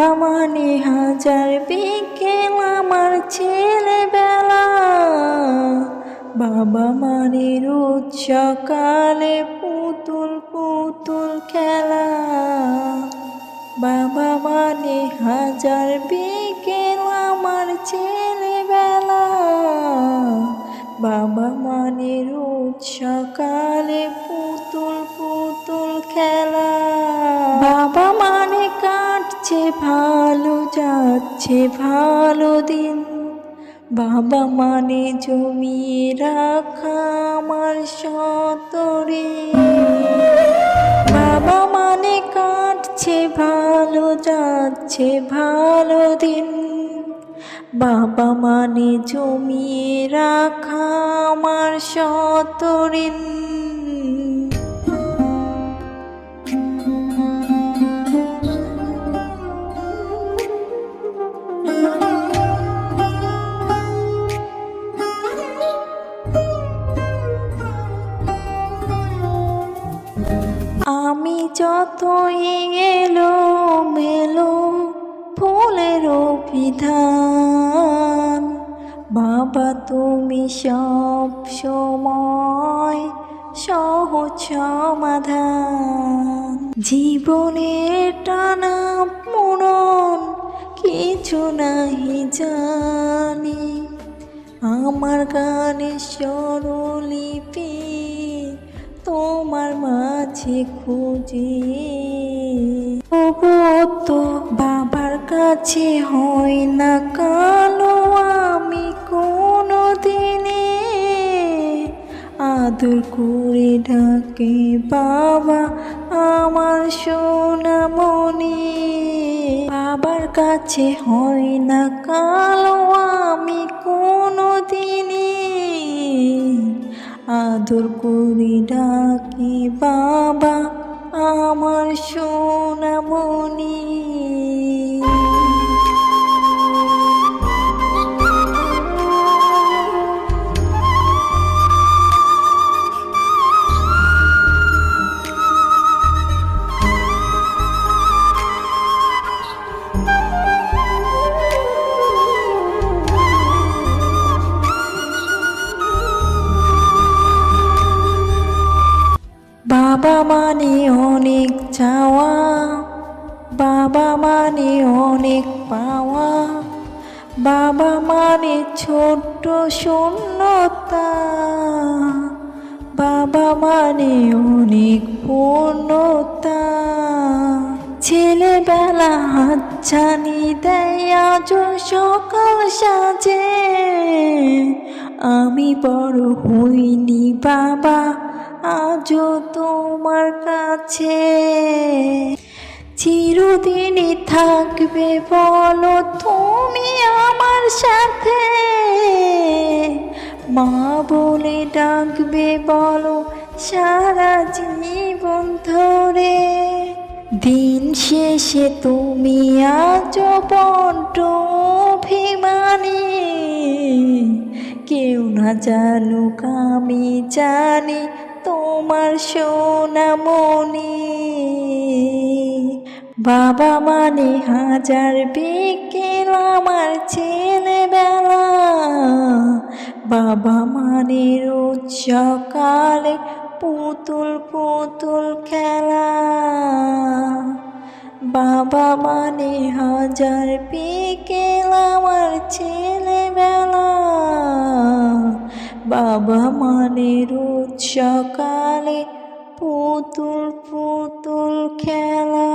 বাবা মানে হাজার বিকেল আমার ছেলেবেলা, বাবা মানে রোজ সকালে পুতুল পুতুল খেলা। বাবা মানে হাজার বিকেল আমার ছেলেবেলা, বাবা মানে রোজ সকালে পুতুল পুতুল খেলা। বাবা মানে কাটছে ভালো যাচ্ছে ভালো দিন, বাবা মানে জমিয়ে রাখা আমার সতরে। বাবা মানে কাটছে ভালো যাচ্ছে ভালো দিন, বাবা মানে জমিয়ে রাখা আমার সতরিন। আমি যতই এলো মেলো ফুলের বিধান, বাবা তুমি সব সময় সহজ সমাধান। জীবনের টানা পোড়ন কিছু নাহি জানি, আমার গানের স্বরলিপি তোমার মাঝে খুঁজি। তবুও তো বাবার কাছে হয় না কালো আমি কোনো দিনে, আদর করে ডাকে বাবা আমার সোনামণি। বাবার কাছে হয় না কালো আমি কোনো দিনে, আদর করে ডাকি বাবা আমার সোনামণি। বাবা মানে অনেক চাওয়া, বাবা মানে অনেক পাওয়া, বাবা মানে ছোট্ট শূন্যতা, বাবা মানে অনেক পূর্ণতা। ছেলেবেলা হাতছানি দেয় আজ সকাল সাজে, আমি বড় হইনি বাবা আজও তোমার কাছে। চিরদিনই থাকবে বলো তুমি আমার সাথে, মা বলে ডাকবে বলো সারা জীবন ধরে। দিন শেষে তুমি আজও বড্ড অভিমানী, কেউ না জানুক আমি জানি তোমার সোনামণি। বাবা মানে হাজার বিকেল আমার ছেলেবেলা, বাবা মানে রোজ সকালে পুতুল পুতুল খেলা। বাবা মানে হাজার বিকেল আমার ছেলেবেলা, বাবা মানে রোজ সকালে পুতুল পুতুল খেলা।